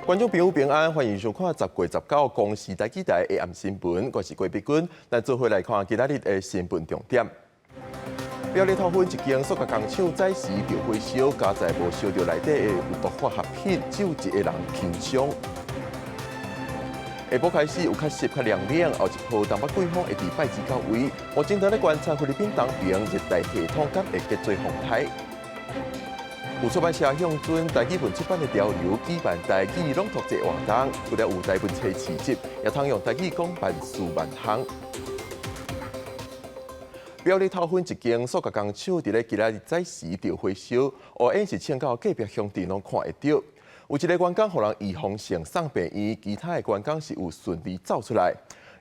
观众朋友平安，欢迎收看10月19公视台记台的暗新闻，我是郭碧君。咱做伙来看今仔日的新闻重点。表里头分一间塑胶工厂早时着火烧，加在无烧到内底的有毒化学品，只有一个人轻伤。下晡开始有较湿较凉凉，后一波东北季风会伫拜二到位。目前正咧观察菲律宾东边热带系统敢会结做风台。有出版社向准台语文出版的潮流，举办台语朗读节活动，除了有台文册市集，也通用台语讲万事万行。表里头分一间塑胶工厂，伫咧今仔日早时着火烧，乌烟是请到隔壁乡镇拢看会到。有一个员工互人预防性送病院，其他的员工是有顺利走出来。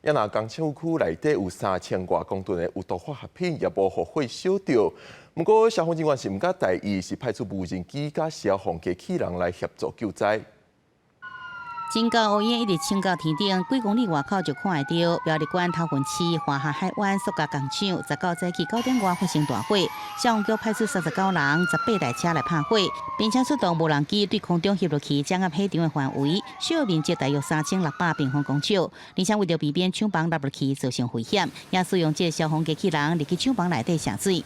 也那工厂区内底有3000多公吨的有毒化学品，也无互火烧着。不过消防人员是唔敢大意，是派出无人机甲消防机器人来协助救灾。真高乌烟一直冲到天顶，几公里外口就看会到。苗栗县头份市华夏海湾塑胶工厂19早起9点外发生大火，消防局派出39人、18台车来拍火，并且出动无人机对空中翕落去掌握火场的范围，需要面积大约3600平方公尺。而且为了避免厂房落落去造成危险，也使用这消防机器人入去厂房内底下水。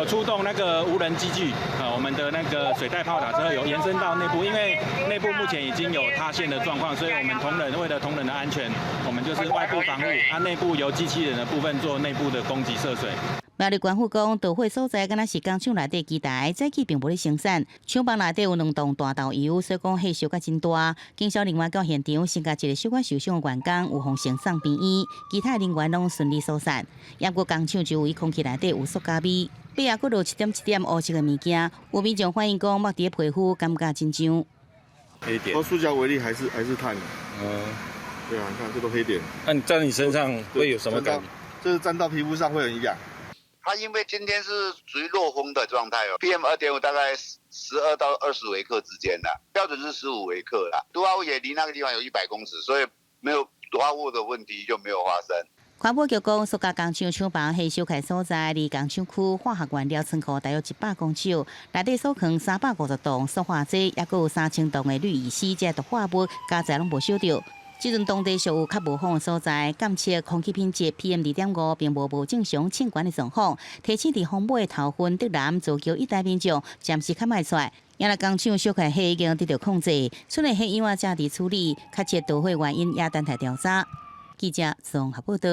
出动那个无人机具，我们的那个水带炮打车有延伸到内部，因为内部目前已经有塌陷的状况，所以我们为了同仁的安全，我们就是外部防护，内部由机器人的部分做内部的攻击涉水。苗栗县府讲，导火所在敢若是工厂内底机台，早起并无咧生产，厂房内底有2栋大豆油，所以讲火烧甲真大。警消人员到现场，先甲一个小可受伤的员工有奉先送病院，其他人员拢顺利疏散。也过工厂周围空气内底有塑胶味，背后佫落一点乌色的物件。有民众反映讲，摸伫咧皮肤感觉真痒。黑点。塑胶微粒还是碳的。对啊，你看这都黑点。那你在你身上会有什么感觉？就是沾到皮肤上会很痒。它因为今天是属于弱风的状态哦 ，PM 2.5大概12到20微克之间的，标准是15微克啦。毒化物也离那个地方有100公尺，所以没有毒化物的问题就没有发生。环保局讲，塑胶工厂厂房火烧开所在，离工厂区化学原料仓库大约100公尺，内底所藏350吨塑化剂，也有3000吨的氯乙烯这毒化物，加在拢无烧着。即阵当地属有较无风的所在，监测空气品质 PM 2.5并无正常称管的状况，提醒伫风尾头份德南造桥一带民众暂时较卖出来。因为工厂烧开火已经得到控制，出来火医院正伫处理，确切导火原因也等待调查。记者综合报道。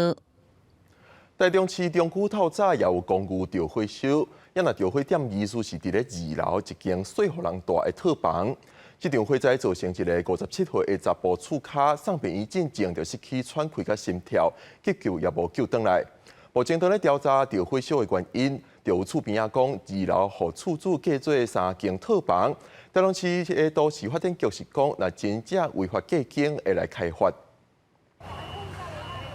台中市中区透早也有公寓着火烧，也那着火点疑似是伫咧2楼一间细户人大的套房。这场火灾造成一个57岁的查甫厝脚送病院进前就失去喘气甲心跳，急救也无救回来。目前正咧调查着火烧的原因。就有厝边仔讲，2楼互厝主隔做3间套房。台中市的都市发展局是讲，若真正违法计经会来开发。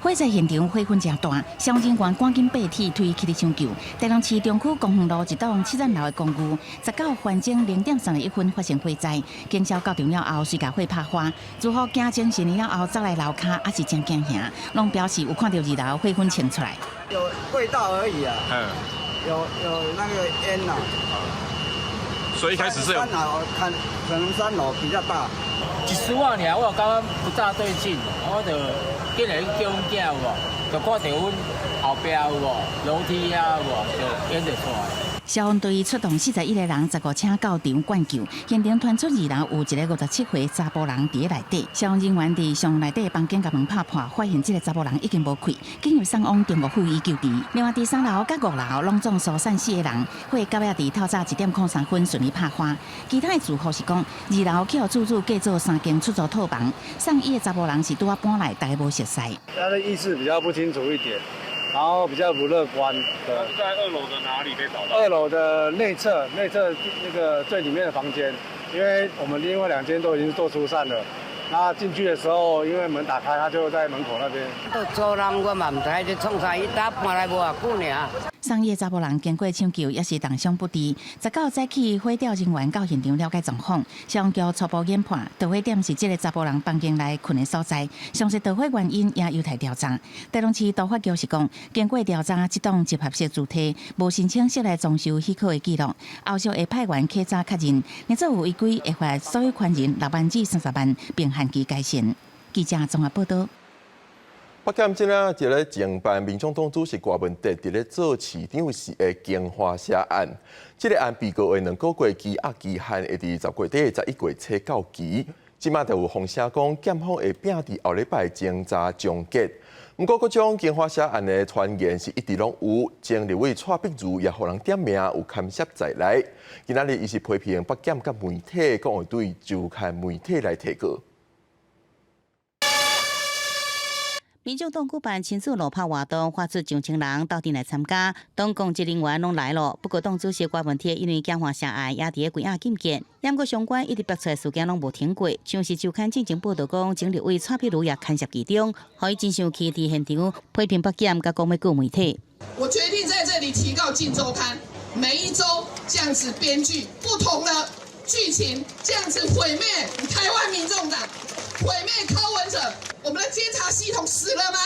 火灾现场火势真大，消防人员赶紧拔铁推起来抢救。台中市中区公园路一栋7层楼的公寓，19环境0点31分发生火灾，警消到场了后，随甲火拍花。如何警精神了后，走来楼骹也是真惊吓，拢表示有看到2楼火粉冲出来。有味道而已啊，有那个烟呐。所以一开始是有。3楼可能3楼比较大。一时我尔，我感觉不大对劲，我就紧来去叫阮囝有无，就看到阮后壁有无楼梯遐有无，就烟就出来。消防队出动41个人，15车到场灌救。现场传出2楼有一个57岁查甫人伫内底，消防人员伫上内底房间甲门拍破，发现这个查甫人已经无气，紧急送往中国妇医救治。另外，第3楼甲5楼拢总疏散4个人，火到也伫透早1点03分顺利拍花。其他的住户是讲，2楼去互厝主隔做3间出租套房，送伊的查甫人是拄啊搬来，大家无熟悉。他的意识比较不清楚一点。然后比较不乐观。他是在2楼的哪里被找到？ 2楼的内侧那个最里面的房间，因为我们另外2间都已经做疏散了。那进去的时候，因为门打开，他就在门口那边。到租人我嘛唔知，就创啥，伊搭搬来无偌久尔。3个查甫人经过抢救，也是重伤不治。19早起，火调人员到现场了解状况，消防局初步研判，导火点是这个查甫人房间内困的所在。详细导火原因也有待调查。台中市导火局是讲，经过调查，这栋集合式主体无申请室内装修许可的记录，后续会派员稽查确认，若做有违规，会罚所有权人6万至30万，并限期改善。记者综合报道。北检今仔一个承办民众党主席郭文德伫咧做市长时的京华社案，这个案被告的2个月期限会伫10月底11月初到期，即马就有风声讲检方会拼伫后礼拜侦查终结。不过，各种京华社案的传言是一直拢有，前立委蔡碧如也互人点名有牵涉在内。今仔日伊是批评北检甲媒体，讲会对周刊媒体来提告。民众党举办亲子路跑活动，发出上千人到店来参加，党公职人员拢来了。不过，党主席郭文铁因为简化社案也伫咧几下禁见，不过相关一直爆出来事件拢无停过。像是周刊进前报道讲，前立委蔡碧如也牵涉其中，互伊真生气，伫现场批评北检，甲讲要告媒体。我决定在这里提告《镜周刊》，每一周这样子编剧不同的剧情，这样子毁灭台湾民众党，毁灭柯文哲。我们的监察系统死了吗？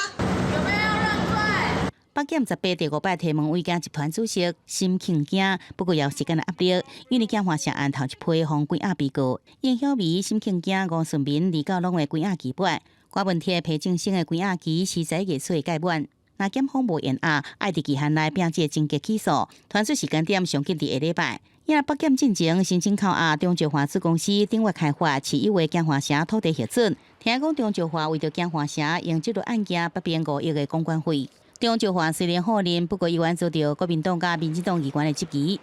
有没有认罪？北检18第5摆提问违建集团主席辛庆景，不过也有时间的压力，因为简化社案头一批互几下被告，应晓薇、辛庆景、吴顺民离到拢的几下期满，郭文铁批正性的几下期是在月初届满。那检方无延押，爱伫期限内并且终结起诉，传出时间点上紧伫下礼拜。因为北检进前申请扣押中石化子公司顶月开发市一位简化社土地核准，听讲中石化为着简化社用这个案件8遍5亿的公关费。中石化虽然否认，不过依然遭到国民党甲民进党议员的质疑。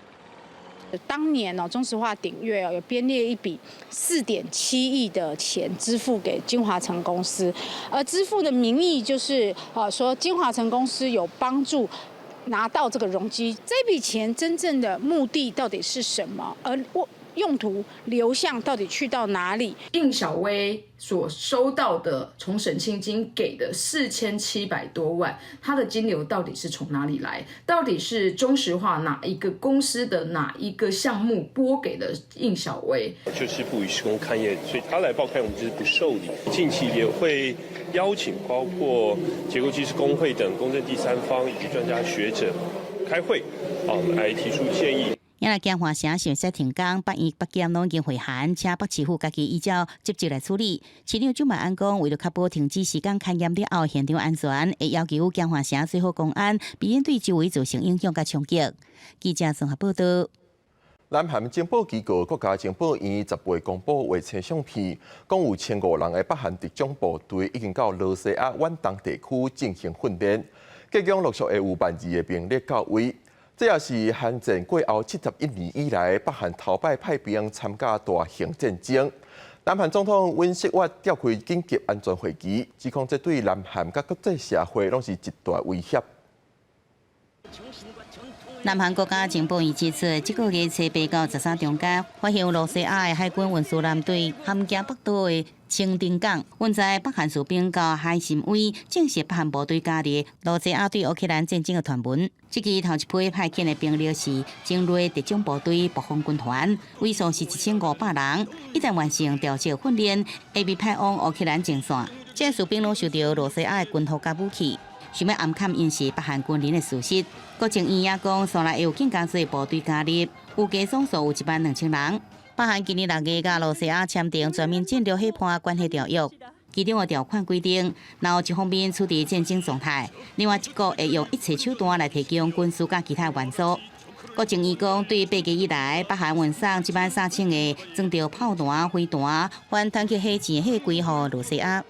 当年中石化鼎越有编列一笔4.7亿的钱支付给金华城公司，而支付的名义就是说金华城公司有帮助拿到这个容积，这笔钱真正的目的到底是什么？而用途流向到底去到哪里？应小薇所收到的从审庆金给的4700多万，它的金流到底是从哪里来？到底是中石化哪一个公司的哪一个项目拨给了应小薇？就是不予施工勘验，所以他来报勘我们就是不受理。近期也会邀请包括结构技师工会等公正第三方以及专家学者开会，来提出建议。因为简化社想说停工，北检拢已经回函，请北市府家己依照职责来处理。市长周万安讲，为了确保停止时间勘验了后现场安全，会要求简化社最好公安，避免对周围造成影响甲冲击。记者综合报道。南韩情报机构国家情报院10月公布卫星相片，讲有1500人的北韩特种部队已经到罗西亚远东地区进行训练，即将陆续会有12000的兵力到位。这也是韩战过后71年以来，北韩头摆派兵参加大型战争。南韩总统尹锡悦召开紧急安全会议，指控这对南韩甲国际社会拢是一大威胁。南韩国家情报院指出，这个月7到13中间，发现罗西亚的海军运输舰队함江北岛的清丁港，运载北韩士兵到海参崴，正是北韩部队加入罗西亚对乌克兰战争的传闻。这期头一批派遣的兵力是精锐特种部队北方军团，位数是1500人。一旦完成调集训练，会被派往乌克兰前线。这士兵拢受到罗西亚的军服甲武器。想要暗砍因是北韩军人的事实。国情院也讲，所内有更加多部队加入，有加总数有12000人。北韩今年6月甲罗西亚签订全面战略伙伴关系条约，其中的条款规定，若有一方面处于战争状态，另外一个会用一切手段来提供军事甲其他援助。国情院讲，对8月以来，北韩运送13000个装着炮弹、飞弹、反坦克火箭火规予罗西亚。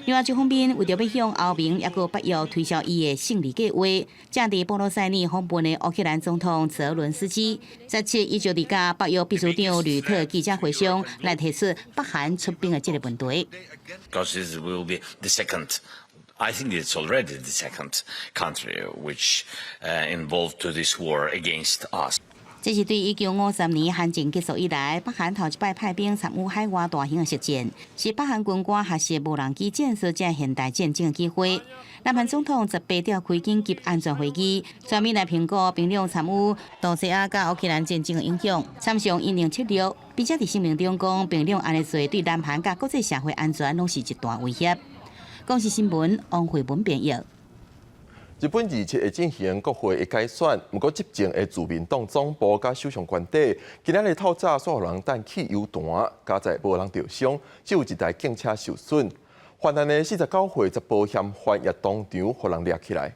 另外一方面，为着要向欧盟也个北约推销伊的胜利计划，正伫波罗塞尼访问的乌克兰总统泽伦斯基，17伊就伫甲北约秘书长吕特记者会上来提出北韩出兵的这个问题。Because this will be the second. I think it's already the second country which involved to this war against us. 这是对1953年韩战结束以来，北韩头一摆派兵参与海外大型的实战，是北韩军官学习无人机建设这现代战争的机会。南韩总统18召开紧急安全会议，全面来评估兵力参与东西亚甲乌克兰战争的影响。参详1076，并且伫声明中讲，兵力安尼做对南韩甲国际社会安全拢是一大威胁。公视新闻王慧文编译。日本27会进行国会的改选，不过执政的自民党总部甲首相官邸今日透早所有人弹汽油弹，加在无人受伤，只有一台警车受损。犯案的49岁查甫嫌犯也当场互人掠起来。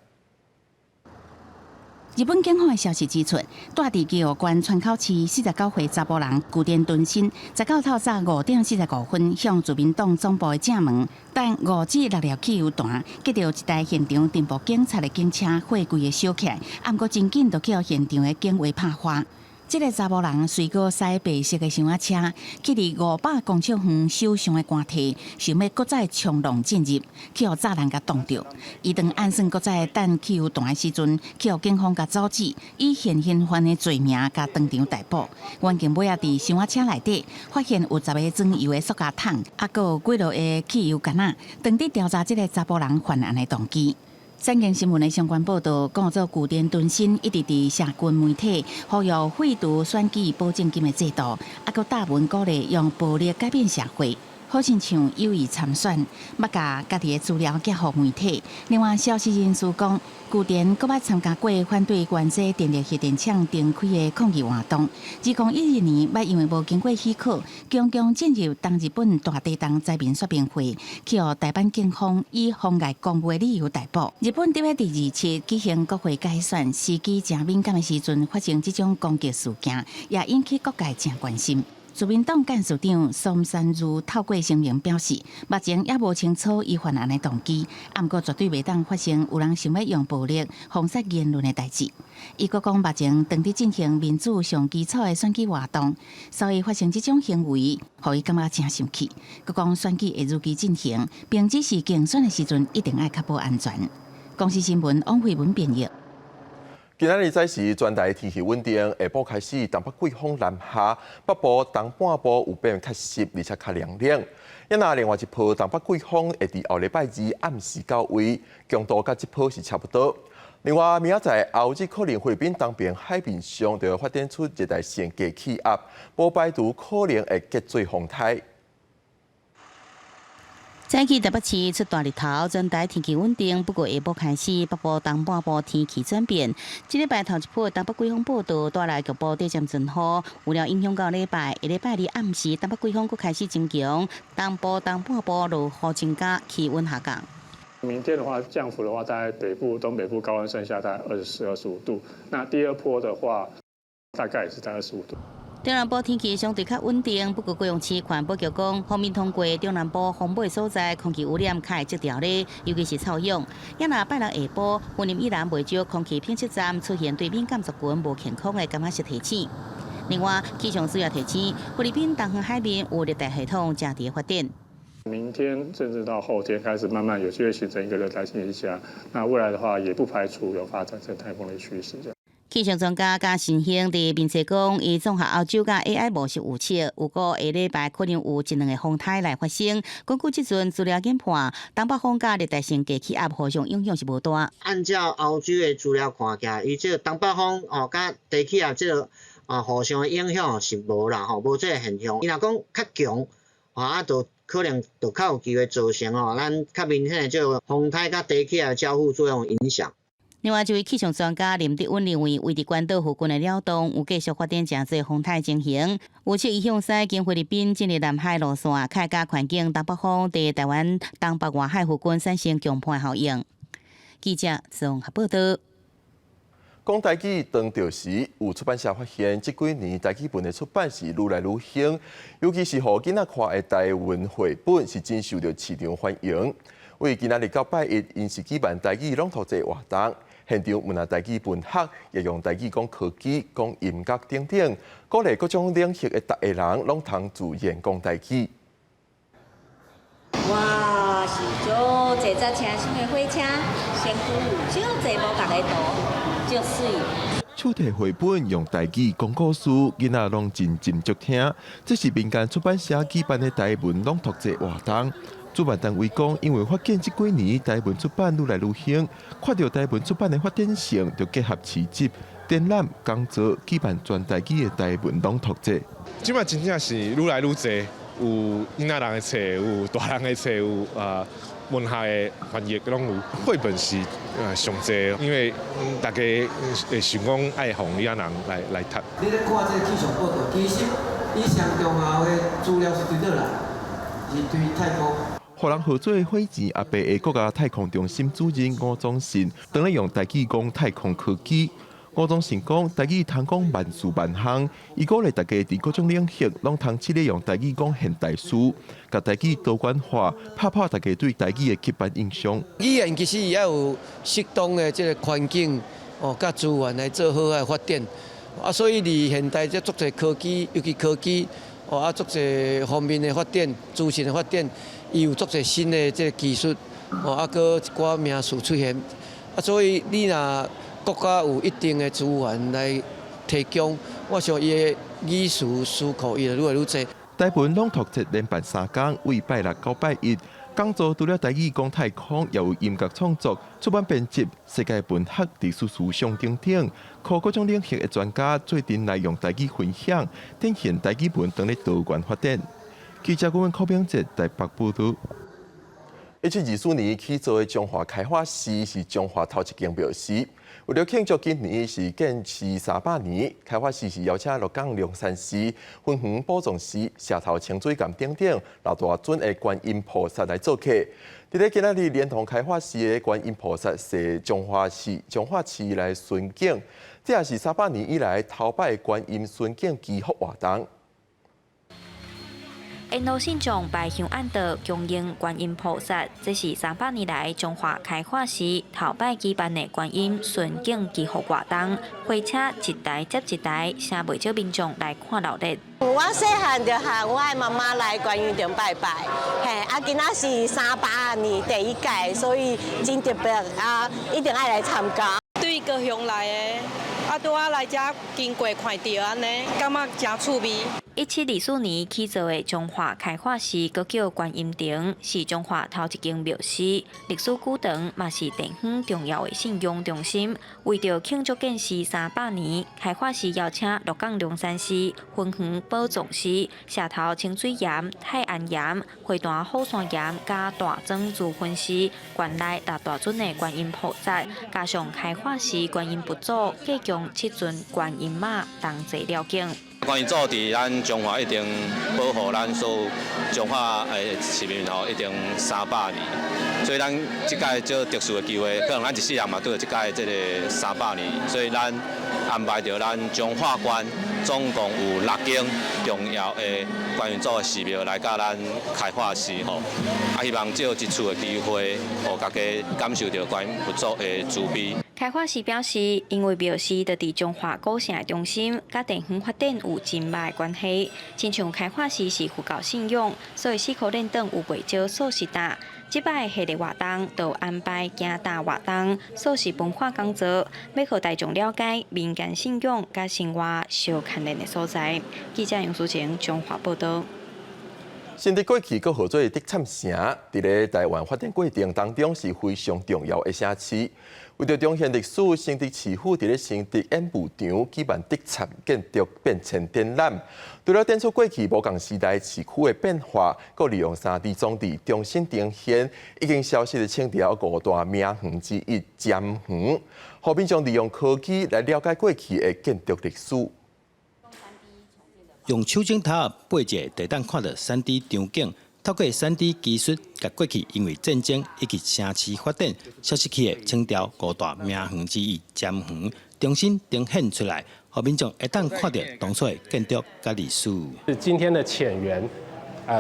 日本警方的消息指出，住伫基湖关川口市49岁查甫人古田敦新，19透早5点45分向自民党总部的正门弹5支6粒汽油弹，接到一台现场巡捕警察的警车火柜的烧起来，不过真紧就去互现场的警卫拍花。这个查某人随过驶白色的厢仔车，去离500公尺远手上的杆体，想要搁再冲浪进入，去互炸弹甲挡着。伊当按算搁再弹汽油弹的时阵，去互警方甲阻止，以现行犯的罪名甲当场逮捕。原警尾仔伫厢仔车内底发现有10个装油的塑胶桶，还有几落的汽油罐仔，当伫调查这个查甫人犯案的动机。产经新闻的相关报道，讲做古田敦新一直伫社群媒体呼吁废除选举保证金的制度，还佮大文鼓励用暴力改变社会。好亲像有意参选，要甲家己的资料寄予媒体。另外，消息人士讲，古田阁捌参加过反对原制电力核电厂重开的抗议活动。2012年，捌因为无经过许可，强进入东日本大地震灾民说明会，去互台湾警方以妨碍公务的理由逮捕。日本伫第27举行国会改选时机正敏感的时阵，发生这种攻击事件，也引起各界正关心。自民党干事长松山如透过声明表示，目前也无清楚伊犯案的动机，不过绝对袂当发生有人想要用暴力封杀言论的代志。伊阁讲，目前当伫进行民主上基础的选举活动，所以发生这种行为，互伊感觉真生气。阁讲选举会如期进行，并指示竞选的时阵一定要确保安全。公视新闻王慧文编译。今仔日早时，全台天气稳定，下晡开始东北季风南下，北部东半部有变较湿，而且较凉凉。另外一波东北季风会伫后礼拜2暗时到位，强度甲这波是差不多。另外，明仔载后日可能菲律宾东边海面上就会发展出热带性低气压，不排除可能会结做风台。早起台北市出大日头，全台天气稳定。不过下晡开始，北部东半部天气转变。这礼拜头一波东北季风报道带来局部地渐阵雨，有了影响到礼拜2暗时，东北季风佫开始增强，东部东半部落雨增加，气温下降。明天的话，降幅的话，在北部、东北部高温剩下在24、25度。那第二波的话，大概也是在25度。中南部天气相对较稳定，不过高雄市环保局讲，方面通过中南部风北所在空气污染较会积条咧，尤其是臭氧。也若拜六下晡，云林以南袂少空气品质站出现对敏感族群无健康的感觉式提醒。另外，气象署也提醒，菲律宾东方海面有热带系统正在发展。明天甚至到后天开始慢慢有机会形成一个热带性低气压，那未来的话也不排除有发展成台风的趋势。气象专家甲新兴伫面测讲，伊综合澳洲甲 AI 模式预测，有个下礼拜可能有1-2个风台来发生。根据即阵资料研判，东北风甲热带性低气压互相影响是无大。按照澳洲的资料看起来，伊这个东北风甲低气压这个互相的影响是无啦无这个现象。伊若讲较强就可能就较有机会造成咱较明显的这个风台甲低气压的交互作用影响。另外一位气象专家林德温认为，位伫关岛附近的扰动有继续发展真侪风台情形，预测伊向西经菲律宾进入南海路线，开加环境东北风伫台湾东北外海附近产生强盘效应。记者综合报道。讲台语当着时，有出版社发现，这几年台语本的出版是愈来愈兴，尤其是互囡仔看的台文绘本是真受到市场欢迎。为今仔日到拜一，因是举办台语朗读节活动。现场问台语文学，也用台语讲科技、讲音乐等等，鼓励各种领域的大个人拢通自然讲台语。我是做坐在车上的火车，身躯有少侪无共个图，足水。手提绘本用台语讲故事，囡仔拢真足听。这是民间出版社举办的台文朗读节活动。主办单位讲，因为发现这几年台文出版愈来愈兴，看到台文出版的发展性，就结合市集、展览、讲座，举办全台语的台文朗读节。即摆真正是愈来愈侪，有囡仔人的册，有大人的册，有文学的翻译拢有。绘本是上侪，因为大家会想讲爱互囡仔人来读。你咧看这个气象报道，其实以上中校的资料是对倒来，是对太空。互人合作会前，阿伯的国家太空中心主任吴宗信，当咧用台语讲太空科技。吴宗信讲，台语通讲万事万项，伊鼓励大家伫各种领域拢通试咧用台语讲现代诗，甲台语多元化，打破大家对台语的刻板印象。语言其实也有适当的这个环境甲资源来做好的发展，所以伫现代这足侪科技，尤其科技足侪方面的发展，资讯的发展。伊有足侪新的这个技术，搁一寡名词出现，所以你若国家有一定的资源来提供，我想伊的语词思考伊就愈来愈多。台文朗读节连办3天，为拜6到拜1。讲座除了台语讲太空，也有音乐创作、出版编辑、世界文学、历史思想等等，靠各种领域的专家做阵来用台语分享，展现台语文当咧多元发展。记者郭文柯平节台北报道。1724年起做的中华开化寺是中华头一间庙寺。为了庆祝今年是建寺300年，开化寺是邀请鹿港龙山寺、分园宝藏寺、社头清水岩等等老大尊的观音菩萨来做客。伫咧今仔日连同开化寺的观音菩萨是中华寺来巡境，这也是300年以来头摆观音巡境祈福活动。沿路信众拜香安道供应观音菩萨，这是300年来中华开化寺头摆举办的观音巡境祈福活动。火车一台接一台，请袂少民众来看热闹。我细汉就喊我的妈妈来观音亭拜拜，今仔是300年第一届，所以真特别一定爱来参加。对高雄来的，拄仔来遮经过看到安尼，感觉真趣味。1724年起造的中华开化寺，佫叫观音亭，是中华头一间庙寺，历史久长，嘛是地方重要的信仰中心。为着庆祝建寺300年，开化寺邀请鹿港龙山寺、分园宝藏寺、社头清水岩、泰安岩、花坛虎山岩，加大庄自分寺，观内达大尊的观音菩萨，加上开化寺观音佛祖，计供7尊观音马同齐了境。观音祖伫咱中华一定保护咱所有中华的市民吼，一定300年。所以咱即届这特殊的机会，可能咱一世人嘛对即届这个300年，所以咱安排着咱中华观总共有6间重要的观音祖的寺庙来甲咱开化寺吼，希望借一次的机会，互大家感受到观音佛祖的慈悲。开化寺表示，因为庙寺就伫中华古城的中心，甲地方发展有真密的关系。亲像开化寺是佛教信仰，所以4颗链等有袂少素食搭。即摆系列活动就安排行大活动、素食文化讲座，要互大众了解民间信仰甲生活相牵连的所在。记者杨淑晴中华报道。新竹过去佮号做竹塹城，伫咧台湾发展过程当中是非常重要的城市。为着彰显历史，新竹市府伫咧新竹演武场举办竹塹建筑变迁展览，除了展出过去无共时代市区的变化，佮利用3D 装置重新呈现已经消失的清朝5大名园之一尖园，互民众利用科技来了解过去的建筑历史。用手镜头背一个地当看到3D 场景，透过3D 技术，甲过去因为战争以及城市发展消失去的清朝5大名园之一尖园，重新呈现出来，互民众会当看到当初的建筑甲历史。今天的浅园，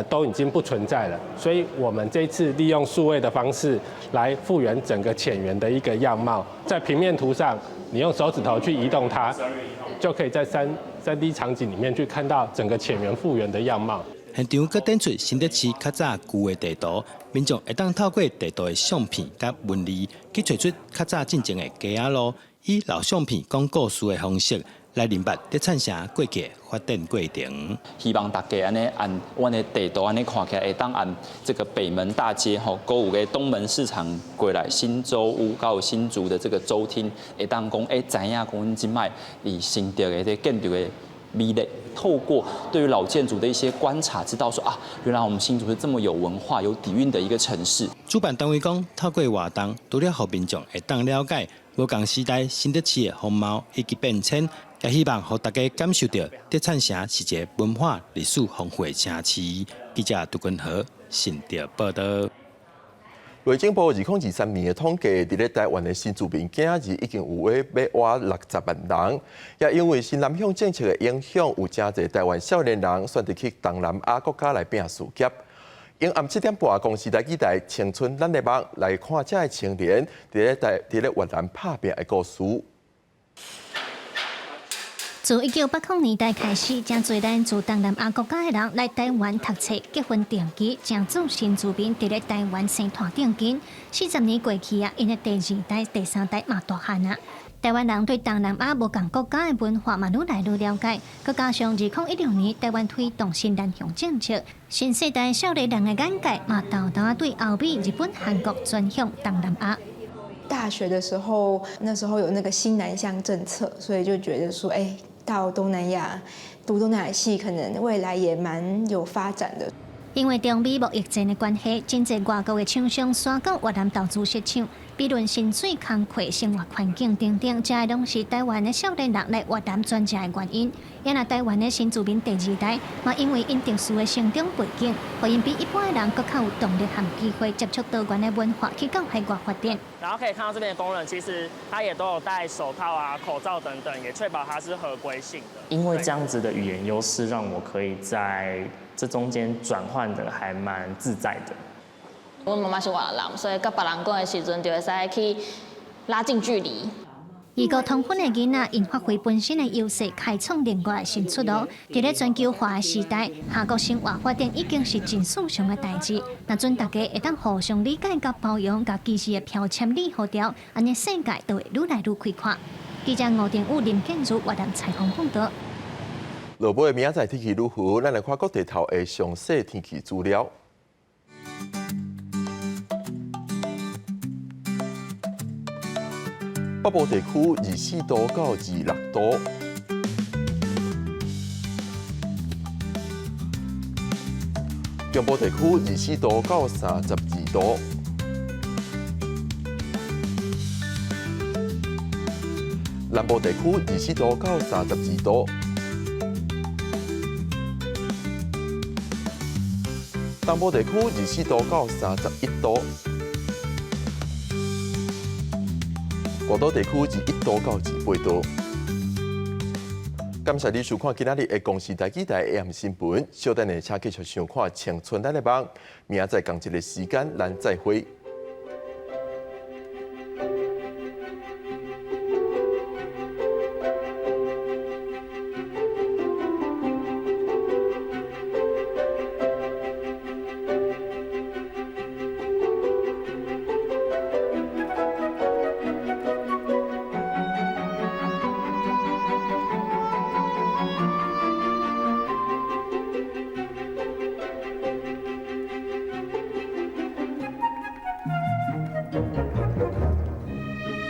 都已经不存在了，所以我们这次利用数位的方式来复原整个浅园的一个样貌。在平面图上，你用手指头去移动它，就可以在3D 场景里面去看到整个浅园复原的样貌。现场佮展出新竹市较早旧的地图，民众会当透过地图的相片甲纹理，去找出较早进前的街仔路，以老相片讲故事的方式来明白德产城过去发展过程。希望大家安尼按阮的地图安尼看起来，会当按这个北门大街吼，购有个东门市场过来新洲屋，还有新竹的这个州厅，会当讲知影讲阮即摆以新竹的这建筑的美丽。透过对于老建筑的一些观察，知道说啊，原来我们新竹是这么有文化、有底蕴的一个城市。主办单位讲，透过活动，除了互民众会当了解无同时代新德市的风貌以及变迁，也希望让大家感受到德产城是一个文化历史丰富的城市。记者杜君和新竹报道。内政部2023年的统计，伫咧台湾的新住民今日已经有要活60万人，也因为新南向政策的影响，有真侪台湾少年人选择去东南亚国家来拼事业。因暗7点半，公视台记台青春咱的梦来看这个青年伫咧越南打拼的故事。自1980年代开始，真侪咱自东南亚国家的人来台湾读册、结婚定居，真少新住民伫咧台湾生团定居。40年过去啊，因的第2代、第3代嘛大汉啊。台湾人对东南亚无同国家的文化嘛愈来愈了解，佮加上2016年台湾推动新南向政策，新世代少年人的眼界嘛豆豆对欧美、日本、韩国转向东南亚。大学的时候，那时候有那个新南向政策，所以就觉得说，到东南亚读东南亚系，可能未来也蛮有发展的。因为中美贸易战的关系，真侪外国的厂商选到越南投资设厂，比论薪水、工课、生活环境等等，这拢是台湾的少年人来越南转嫁的原因。也那台湾的新住民第2代，嘛因为因特殊的成长背景，互因比一般的人更较有动力和机会接触多元的文化，去到海外发展。然后可以看到这边的工人，其实他也都有戴手套啊、口罩等等，也确保他是合规性的。因为这样子的语言优势，让我可以在这中间转换的还蛮自在的。我妈妈是越南人，所以跟别人讲的时阵，就会使去拉近距离。异国同婚的囡仔，因发挥本身的优势，开创另外的新出路。在咧全球化的时代，下国生活发展已经是真事上的代志。那阵大家会当互相理解、甲包容、甲及时的标签理好调，安尼世界就会愈来愈开阔。记者吴定武、林建如越南采访报道。落尾明仔载天气如何？咱来看各地头的详细天气资料。北部地区24度到26度，中部地区24度到32度，南部地区24度到32度，东部地区24度到31度。广岛地区21度到28度。感谢你收看今仔日的公视台记台 AM 新闻，稍等下请继续收看《青春咱的梦》，明仔载同一个时间，咱再会。